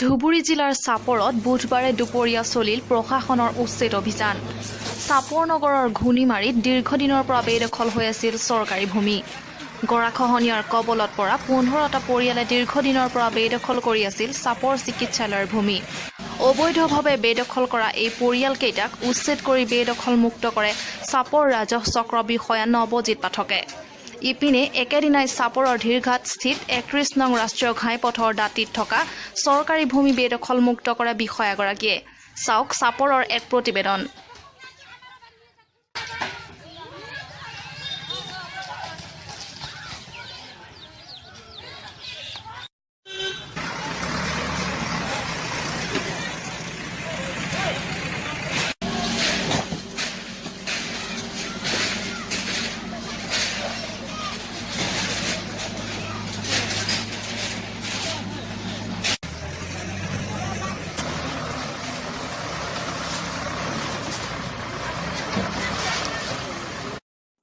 ধুবুৰী জিলাৰ চাপৰত বুধবাৰে দুপৰীয়া চলিল প্ৰশাসনৰ উচ্ছেদ অভিযান। চাপৰ নগৰৰ ঘূৰ্ণিমাৰীত দীৰ্ঘদিনৰ পৰা বেদখল হৈ আছিল চৰকাৰী ভূমি। গৰাখহনীয়াৰ কবলত পৰা 15টা পৰিয়ালে দীৰ্ঘদিনৰ পৰা বেদখল কৰি আছিল চাপৰ চিকিৎসালয়ৰ ভূমি। অবৈধভাৱে বেদখল কৰা এই পৰিয়ালকেইটাক উচ্ছেদ কৰি বেদখল মুক্ত কৰে চাপৰ ৰাজহ চক্ৰ বিষয়া নৱজিৎ পাঠকে। ইপিনে একেদিনাই চাপৰৰ ধীৰঘাট স্থিত 31 নং ৰাষ্ট্ৰীয় ঘাইপথৰ দাঁতিত থকা চৰকাৰী ভূমি বেদখল মুক্ত কৰে বিষয়াগৰাকীয়ে। চাওক চাপৰৰ এক প্ৰতিবেদন।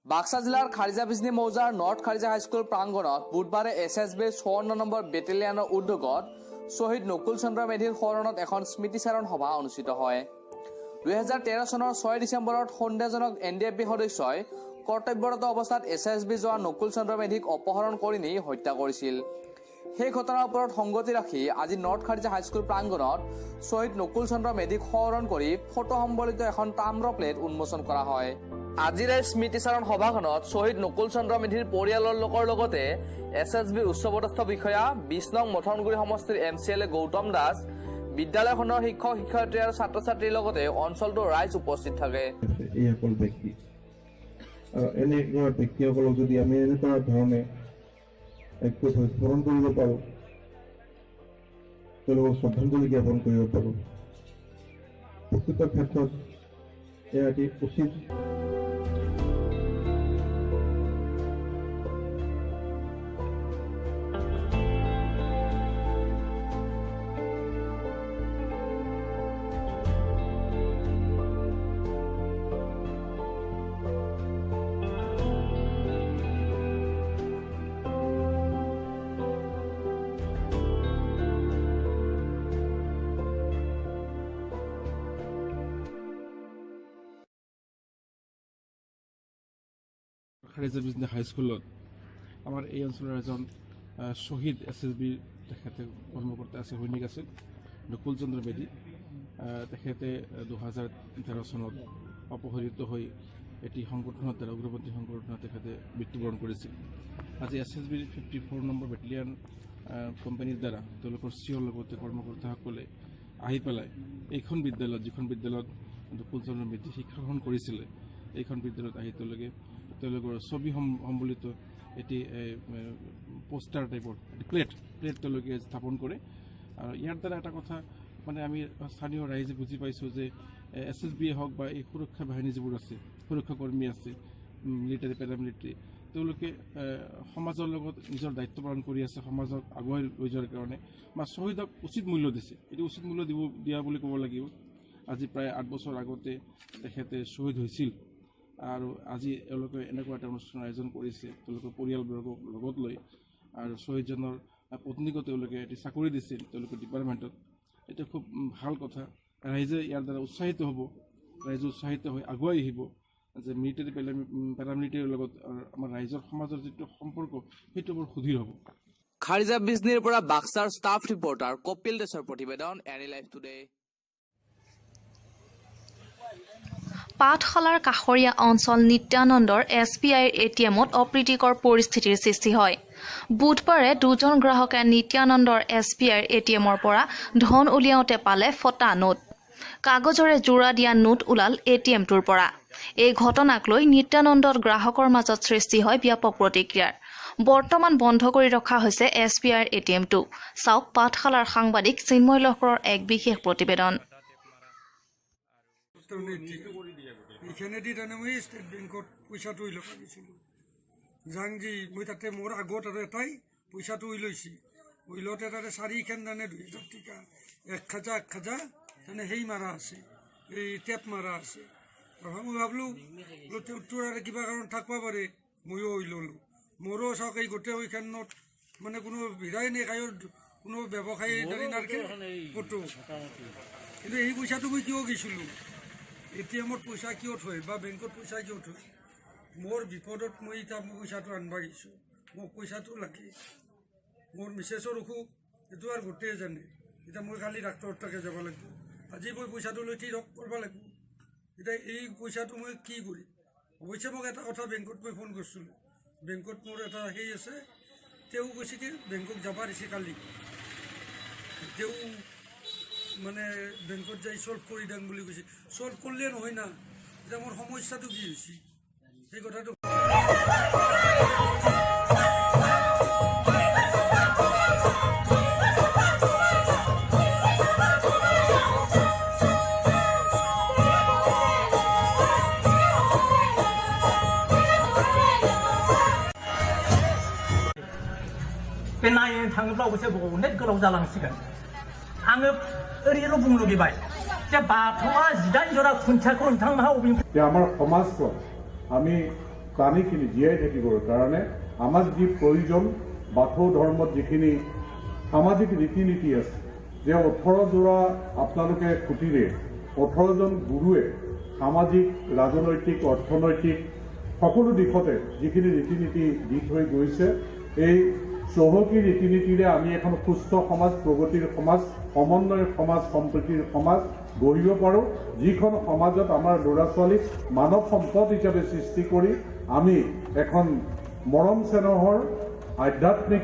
বাক্সা জিলাৰ খাৰিজা বিজনী মৌজাৰ নৰ্থ খাৰিজা হাইস্কুল প্ৰাংগণত বুধবাৰে SSBৰ 54 নম্বৰ বেটেলিয়ানৰ উদ্যোগত শ্বহীদ নকুল চন্দ্ৰ মেধিৰ স্মৰণত এখন স্মৃতিচাৰণ সভা অনুষ্ঠিত হয়। 2013 চনৰ 6 ডিচেম্বৰত সন্দেহজনক NDFB সদস্যই কৰ্তব্যৰত অৱস্থাত SSB জোৱান নকুল চন্দ্ৰ মেধিক অপহৰণ কৰি নি হত্যা কৰিছিল। সেই ঘটনাৰ ওপৰত সংগতি ৰাখি আজি নৰ্থ খাৰিজা হাইস্কুল প্ৰাংগণত শ্বহীদ নকুল চন্দ্ৰ মেধিক স্মৰণ কৰি ফটো সম্বলিত এখন তাম্ৰ প্লেট উন্মোচন কৰা হয়। আজিৰ এই স্মৃতিচাৰণ সভাখনত শ্বহীদ নকুল চন্দ্ৰ মেধিৰ পৰিয়ালৰ লোকৰ লগতে SSB উচ্চপদস্থ বিষয়া 20 নং মথনগুৰি সমষ্টিৰ MCLA গৌতম দাস, বিদ্যালয়খনৰ শিক্ষক শিক্ষয়িত্ৰী আৰু ছাত্ৰ ছাত্ৰীৰ লগতে অঞ্চলটোৰ ৰাইজ উপস্থিত থাকে। এই সকল ব্যক্তি এনে ব্যক্তিসকলক যদি আমি এনেকুৱা ধৰণে স্মৰণ কৰিব পাৰোঁ, তেওঁলোকক শ্ৰদ্ধাঞ্জলি জ্ঞাপন কৰিব পাৰোঁ, প্ৰকৃত ক্ষেত্ৰত এয়া অতি উচিত। খাৰিজা বিজনী হাইস্কুলত আমাৰ এই অঞ্চলৰ এজন শ্বহীদ SSB তেখেতে কৰ্মকৰ্তা আছে, সৈনিক আছিল নকুল চন্দ্ৰ মেধি। তেখেতে 2013 চনত অপহৃত হৈ এটি সংগঠনত উগ্ৰপন্থী সংগঠনত তেখেতে মৃত্যুবৰণ কৰিছিল। আজি SSBৰ 54 নম্বৰ বেটেলিয়ান কোম্পানীৰ দ্বাৰা তেওঁলোকৰ চিঅ'ৰ লগতে কৰ্মকৰ্তাসকলে আহি পেলাই এইখন বিদ্যালয়ত, যিখন বিদ্যালয়ত নকুল চন্দ্ৰ মেধি শিক্ষা গ্ৰহণ কৰিছিলে, এইখন বিদ্যালয়ত আহি তেওঁলোকৰ ছবি সম্বলিত এটি পোষ্টাৰ টাইপৰ প্লেট তেওঁলোকে স্থাপন কৰে। আৰু ইয়াৰ দ্বাৰা এটা কথা মানে আমি স্থানীয় ৰাইজে বুজি পাইছোঁ যে SSBয়ে হওক বা এই সুৰক্ষা বাহিনী যিবোৰ আছে, সুৰক্ষাকৰ্মী আছে, মিলিটাৰী পেৰামিলিটাৰী, তেওঁলোকে সমাজৰ লগত নিজৰ দায়িত্ব পালন কৰি আছে, সমাজক আগুৱাই লৈ যোৱাৰ কাৰণে বা শ্বহীদক উচিত মূল্য দিছে। এইটো উচিত মূল্য দিয়া বুলি ক'ব লাগিব। আজি প্ৰায় 8 বছৰ আগতে তেখেতে শ্বহীদ হৈছিল আৰু আজি এওঁলোকে এনেকুৱা এটা অনুষ্ঠানৰ আয়োজন কৰিছে তেওঁলোকৰ পৰিয়ালবৰ্গক লগত লৈ। আৰু শ্বহীদজনৰ পত্নীকো তেওঁলোকে এটি চাকৰি দিছিল তেওঁলোকৰ ডিপাৰ্টমেণ্টত। এটা খুব ভাল কথা। ৰাইজে ইয়াৰ দ্বাৰা উৎসাহিত হ'ব, ৰাইজে উৎসাহিত হৈ আগুৱাই আহিব যে মিলিটাৰী পেৰামিলিটাৰীৰ লগত আমাৰ ৰাইজৰ সমাজৰ যিটো সম্পৰ্ক সেইটো বৰ সুদৃঢ় হ'ব। খাৰিজা বিজনীৰ পৰা বাক্সাৰ ষ্টাফ ৰিপৰ্টাৰ কপিল দাসৰ প্ৰতিবেদন, এনি লাইভ টুডে। পাঠশালাৰ কাষৰীয়া অঞ্চল নিত্যানন্দৰ SBIৰ ATMত অপ্ৰীতিকৰ পৰিস্থিতিৰ সৃষ্টি হয়। বুধবাৰে দুজন গ্ৰাহকে নিত্যানন্দৰ SBIৰ ATMৰ পৰা ধন উলিয়াওঁতে পালে ফটা নোট। কাগজৰে জোৰা দিয়া নোট ওলাল ATMটোৰ পৰা। এই ঘটনাক লৈ নিত্যানন্দত গ্ৰাহকৰ মাজত সৃষ্টি হয় ব্যাপক প্ৰতিক্ৰিয়াৰ। বৰ্তমান বন্ধ কৰি ৰখা হৈছে SBIৰ ATMটো। চাওক পাঠশালাৰ সাংবাদিক চিন্ময় লহকৰৰ এক বিশেষ প্ৰতিবেদন। এইখানেদি তাৰমানে মই ষ্টেট বেংকত পইচাটো উইল পাৰিছিলোঁ। জাংজি মই তাতে মোৰ আগত আৰু এটাই পইচাটো উইলৈছে। উইলতে তাতে 4খান তাৰমানে 2000 টকা 1 খাজা তাৰমানে সেই মাৰা আছে, এই টেপ মাৰা আছে। মই ভাবলোঁ তোৰ আৰু কিবা কাৰণ থাকিব পাৰে, ময়ো উইললোঁ। মোৰো চাওক এই গোটেই ওইখানত মানে কোনো ভিৰাই নাই কায়ো কোনো ব্যৱসায়ী দাৰিনাৰকে ক'তো কিন্তু এই পইচাটো মই কিয় গৈছিলোঁ ATMত পইচা কিয় থয় বা বেংকত পইচা কিয় থয় মোৰ বিপদত মই এতিয়া মই পইচাটো আনিব গৈছোঁ মোক পইচাটো লাগে মোৰ মিছেছৰ অসুখ এইটো আৰু গোটেই জানে এতিয়া মই কালি ডাক্তৰৰ তাকে যাব লাগিব আজি মই পইচাটো লৈ ঠিক কৰিব লাগিব এতিয়া এই পইচাটো মই কি কৰিম অৱশ্যে মোক এটা কথা বেংকত মই ফোন কৰিছিলোঁ বেংকত মোৰ এটা সেই আছে তেওঁ কৈছে কি বেংকক যাব দিছে কালি তেওঁ মানে বেংকত যাই ছল্ভ কৰি দিম বুলি কৈছে ছল্ভ কৰিলে নহয় না এতিয়া মোৰ সমস্যাটো কি হৈছে সেই কথাটো बे नायनो थाङोब्ला अबयसे अनेक गोलाव जालांसिगोन आङो ओरैनो बुंनो लुगैबाय जे बाथौआ 18 जरा खुन्थियाखौ नोंथांमोनहा अबेनिफ्राय আমাৰ সমাজখন আমি প্ৰাণীখিনি জীয়াই থাকিবৰ কাৰণে আমাক যি প্ৰয়োজন বাথৌ ধৰ্মত যিখিনি সামাজিক ৰীতি নীতি আছে যে 18 জোৰা আপোনালোকে খুঁটিৰে 18জন গুৰুৱে সামাজিক ৰাজনৈতিক অৰ্থনৈতিক সকলো দিশতে যিখিনি ৰীতি নীতি দি থৈ গৈছে এই চহকী ৰীতি নীতিৰে আমি এখন সুস্থ সমাজ প্ৰগতিৰ সমাজ সমন্বয়ৰ সমাজ সম্প্ৰীতিৰ সমাজ গঢ়িব পাৰোঁ যিখন সমাজত আমাৰ ল'ৰা ছোৱালীক মানৱ সম্পদ হিচাপে সৃষ্টি কৰি আমি এখন মৰম চেনেহৰ আধ্যাত্মিক